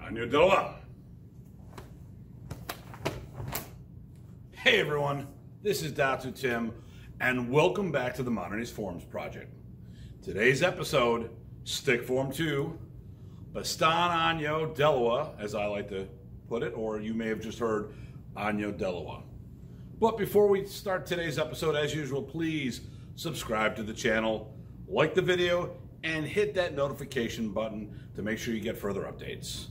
Agno Delawa. Hey everyone, this is Datu Tim, and welcome back to the Modern East Forms Project. Today's episode, Stick Form 2, Bastan Agno Delawa, as I like to put it, or you may have just heard Agno Delawa. But before we start today's episode, as usual, please subscribe to the channel, like the video, and hit that notification button to make sure you get further updates.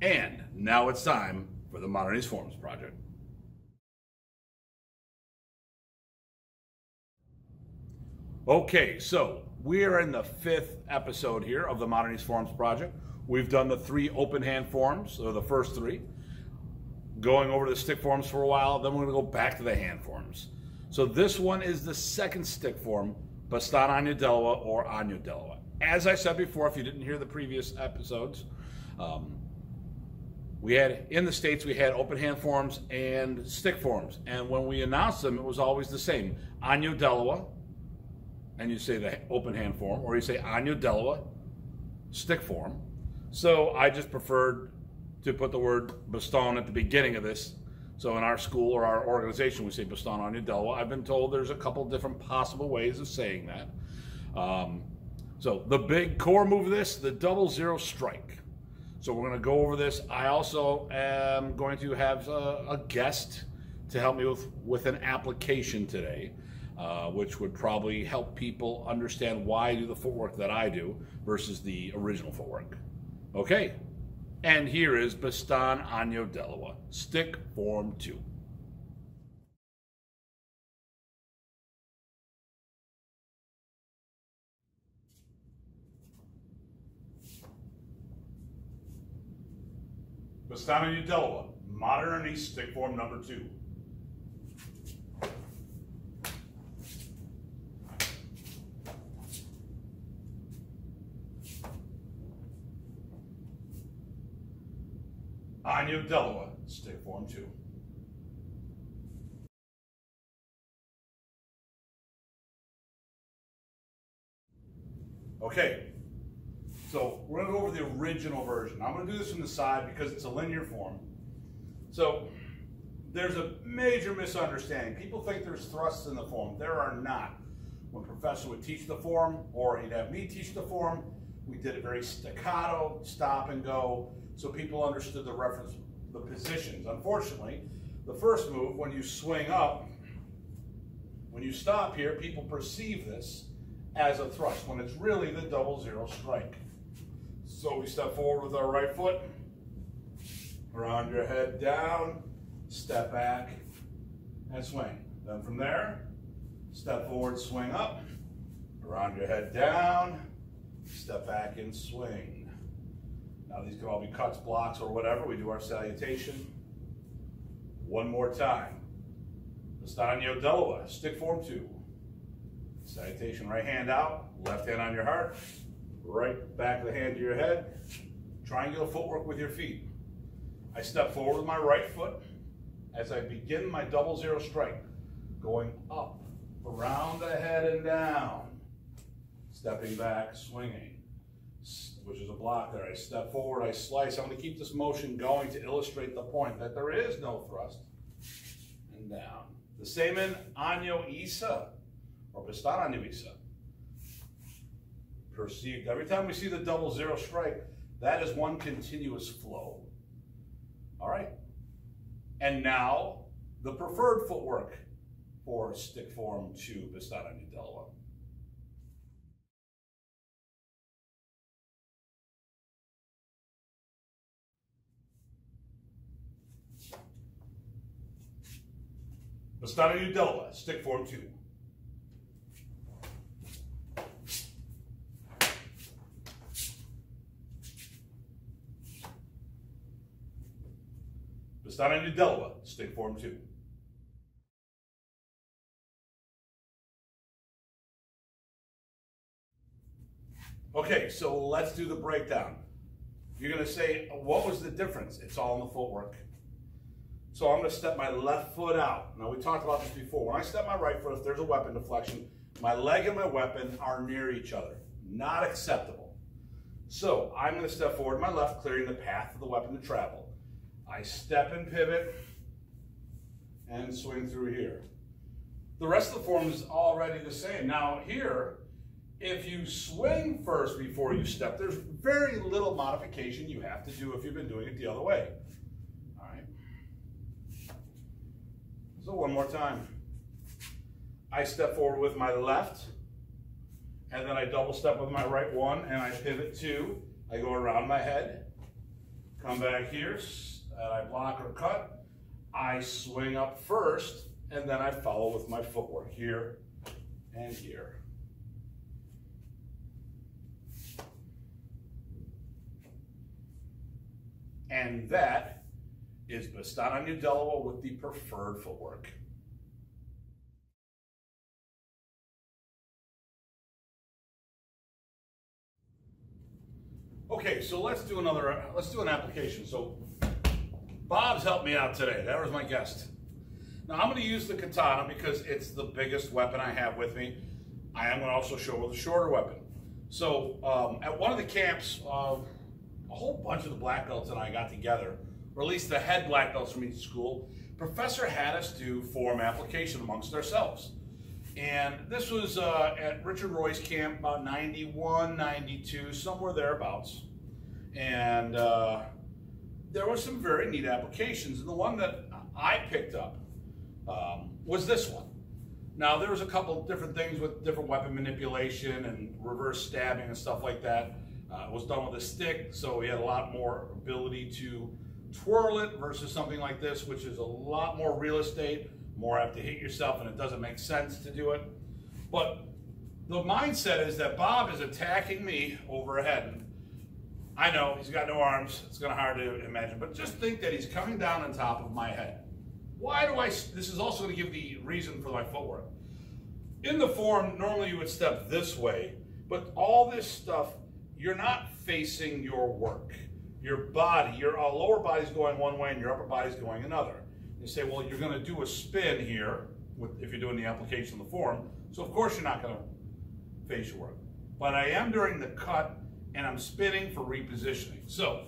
And now it's time for the Modern East Forms Project. Okay, so we are in the 5th episode here of the Modern East Forms Project. We've done the 3 open hand forms, or the first 3, going over the stick forms for a while, then we're going to go back to the hand forms. So this one is the second stick form, Bastan Agno Delawa or Agno Delawa. As I said before, if you didn't hear the previous episodes, we had, in the States, we had open hand forms and stick forms. And when we announced them, it was always the same. Agno Delawa, and you say the open hand form, or you say Agno Delawa, stick form. So I just preferred to put the word Bastan at the beginning of this. So in our school or our organization, we say Bastan Agno Delawa. I've been told there's a couple different possible ways of saying that. So the big core move of this, the 0-0 strike. So we're going to go over this. I also am going to have a guest to help me with an application today, which would probably help people understand why I do the footwork that I do versus the original footwork. Okay. And here is Bastan Agno Delawa, stick form 2. Bastan Agno Delawa, Modern East stick form number 2. Agno Delawa, stick form 2. Okay, so we're going to go over the original version. I'm going to do this from the side because it's a linear form. So there's a major misunderstanding. People think there's thrusts in the form. There are not. When Professor would teach the form, or he'd have me teach the form, we did it very staccato, stop and go, so people understood the reference, the positions. Unfortunately, the first move, when you swing up, when you stop here, people perceive this as a thrust, when it's really the 0-0 strike. So we step forward with our right foot, round your head down, step back, and swing. Then from there, step forward, swing up, round your head down, step back and swing. Now these can all be cuts, blocks, or whatever. We do our salutation. One more time. Bastan Agno Delawa, stick form 2. Salutation, right hand out, left hand on your heart, right back of the hand to your head. Triangular footwork with your feet. I step forward with my right foot as I begin my 0-0 strike, going up, around the head and down. Stepping back, swinging, which is a block there. I step forward, I slice. I'm going to keep this motion going to illustrate the point that there is no thrust. And down. The same in Agno Isa, or Bastan Agno Isa. Perceived. Every time we see the 0-0 strike, that is one continuous flow. All right. And now, the preferred footwork for stick form 2, Bastan Agno Delawa. Bastan Agno Delawa, stick form 2. Bastan Agno Delawa, stick form 2. Okay, so let's do the breakdown. You're going to say, what was the difference? It's all in the footwork. So I'm going to step my left foot out. Now, we talked about this before. When I step my right foot, if there's a weapon deflection, my leg and my weapon are near each other. Not acceptable. So I'm going to step forward to my left, clearing the path of the weapon to travel. I step and pivot and swing through here. The rest of the form is already the same. Now here, if you swing first before you step, there's very little modification you have to do if you've been doing it the other way. All right. So one more time. I step forward with my left, and then I double step with my right one, and I pivot two. I go around my head, come back here, and I block or cut. I swing up first, and then I follow with my footwork here and here. And that is Bastano Udelo with the preferred footwork. Okay, so let's do an application. So Bob's helped me out today. That was my guest. Now I'm going to use the katana because it's the biggest weapon I have with me. I am going to also show with a shorter weapon. So at one of the camps, a whole bunch of the black belts and I got together, or at least the head black belts from each school. Professor had us do form application amongst ourselves. And this was at Richard Roy's camp, about 91, 92, somewhere thereabouts. And there were some very neat applications. And the one that I picked up was this one. Now, there was a couple different things with different weapon manipulation and reverse stabbing and stuff like that. It was done with a stick, so we had a lot more ability to twirl it versus something like this, which is a lot more real estate, more apt to hit yourself, and it doesn't make sense to do it. But the mindset is that Bob is attacking me overhead. I know he's got no arms, it's kind of hard to imagine, but just think that he's coming down on top of my head. Why do this is also going to give the reason for my footwork. In the form, normally you would step this way, but all this stuff, you're not facing your work. Your body, your lower body's going one way and your upper body's going another. You say, well, you're going to do a spin here if you're doing the application of the form, so of course you're not going to face your work. But I am during the cut and I'm spinning for repositioning. So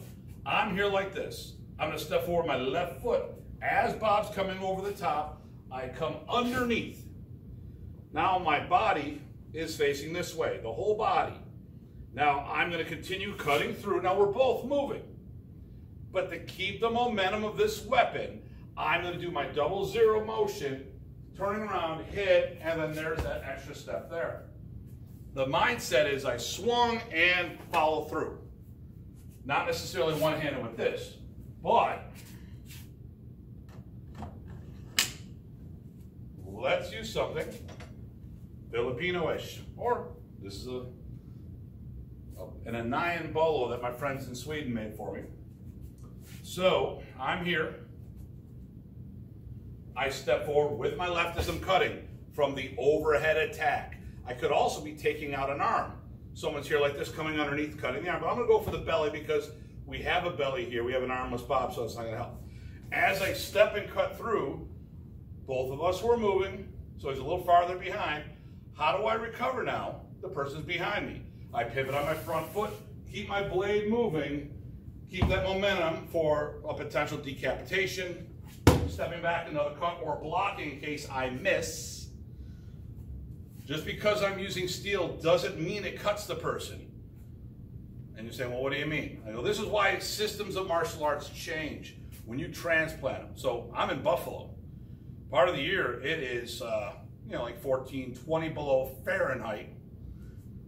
I'm here like this. I'm going to step forward my left foot. As Bob's coming over the top, I come underneath. Now my body is facing this way, the whole body. Now I'm going to continue cutting through. Now we're both moving. But to keep the momentum of this weapon, I'm going to do my double zero motion, turning around, hit, and then there's that extra step there. The mindset is I swung and follow through. Not necessarily one-handed with this, but let's use something Filipino-ish. Or this is an Anayan bolo that my friends in Sweden made for me. So I'm here. I step forward with my left as I'm cutting from the overhead attack. I could also be taking out an arm. Someone's here like this coming underneath cutting the arm, but I'm going to go for the belly because we have a belly here. We have an armless Bob, so it's not going to help. As I step and cut through, both of us were moving, so he's a little farther behind. How do I recover now? The person's behind me. I pivot on my front foot, keep my blade moving, keep that momentum for a potential decapitation, stepping back another cut, or blocking in case I miss. Just because I'm using steel doesn't mean it cuts the person. And you say, well, what do you mean? I go, this is why systems of martial arts change when you transplant them. So I'm in Buffalo. Part of the year, it is like 14, 20 below Fahrenheit.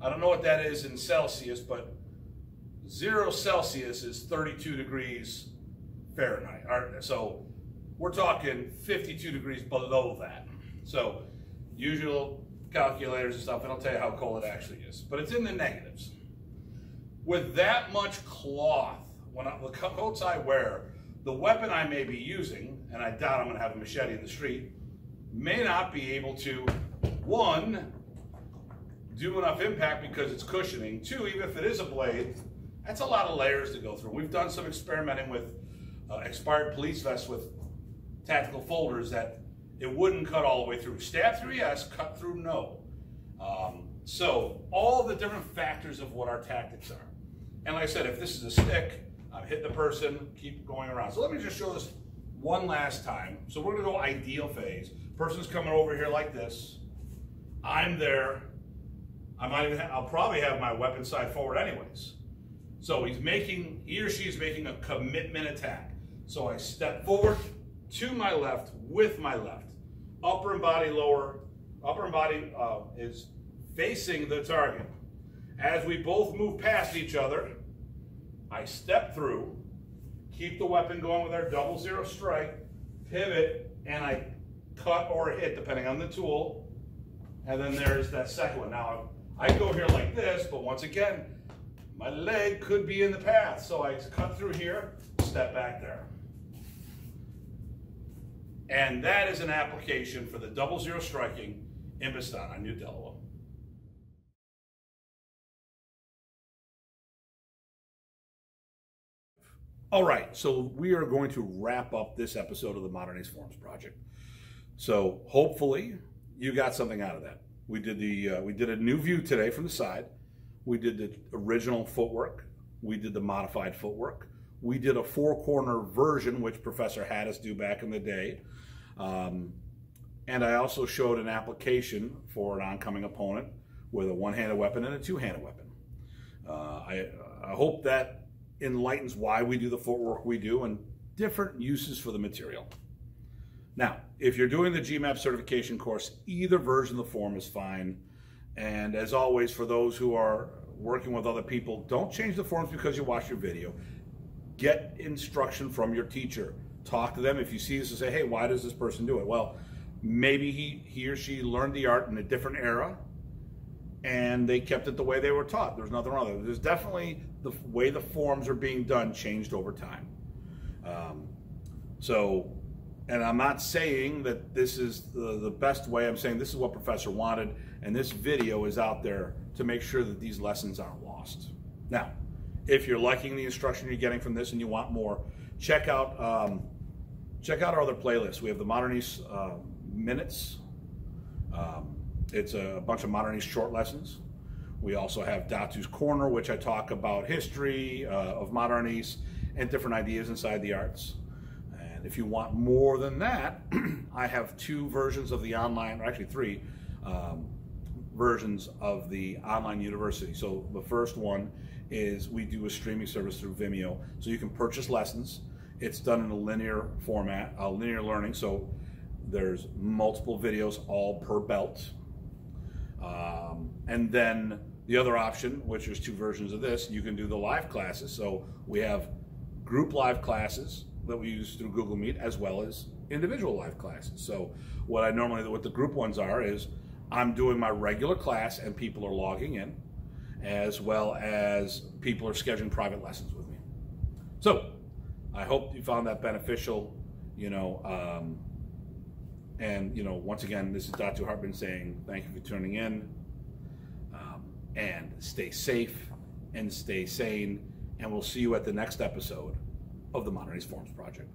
I don't know what that is in Celsius, but 0 Celsius is 32 degrees Fahrenheit. So we're talking 52 degrees below that. So usual calculators and stuff, it'll tell you how cold it actually is. But it's in the negatives. With that much cloth, the coats I wear, the weapon I may be using, and I doubt I'm going to have a machete in the street, may not be able to, one, do enough impact because it's cushioning. Two, even if it is a blade, that's a lot of layers to go through. We've done some experimenting with expired police vests with tactical folders that it wouldn't cut all the way through. Stab through, yes. Cut through, no. So all the different factors of what our tactics are. And like I said, if this is a stick, I'm hitting the person, keep going around. So let me just show this one last time. So we're gonna go ideal phase. Person's coming over here like this. I'm there. I'll probably have my weapon side forward anyways. So he or she is making a commitment attack. So I step forward to my left with my left. Upper and body is facing the target. As we both move past each other, I step through, keep the weapon going with our 0-0 strike, pivot, and I cut or hit depending on the tool. And then there's that second one. Now I go here like this, but once again, my leg could be in the path. So I cut through here, step back there. And that is an application for the 0-0 striking in Bastogne on New Delaware. All right, so we are going to wrap up this episode of the Modern Ace Forms Project. So hopefully you got something out of that. We did a new view today from the side. We did the original footwork. We did the modified footwork. We did a 4-corner version, which Professor had us do back in the day. And I also showed an application for an oncoming opponent with a one-handed weapon and a two-handed weapon. I hope that enlightens why we do the footwork we do and different uses for the material. Now, if you're doing the GMAP certification course, either version of the form is fine. And as always, for those who are working with other people, don't change the forms because you watch your video. Get instruction from your teacher. Talk to them. If you see this and say, hey, why does this person do it? Well, maybe he or she learned the art in a different era and they kept it the way they were taught. There's nothing wrong with it. There's definitely the way the forms are being done changed over time. And I'm not saying that this is the best way. I'm saying this is what Professor wanted, and this video is out there to make sure that these lessons aren't lost. Now, if you're liking the instruction you're getting from this and you want more, check out our other playlists. We have the Modern Ace Minutes. It's a bunch of Modern Ace short lessons. We also have Datu's Corner, which I talk about history of Modern Ace and different ideas inside the arts. And if you want more than that, I have 2 versions of the online, or actually 3 versions of the online university. So the first one is we do a streaming service through Vimeo, so you can purchase lessons. It's done in a linear format, linear learning, so there's multiple videos all per belt. And then the other option, which there's 2 versions of this, you can do the live classes. So we have group live classes that we use through Google Meet, as well as individual live classes. So what the group ones are is I'm doing my regular class and people are logging in, as well as people are scheduling private lessons with me. So I hope you found that beneficial, and once again, this is Datu Hartman saying thank you for tuning in, and stay safe and stay sane, and we'll see you at the next episode of the Modern Ace Forms Project.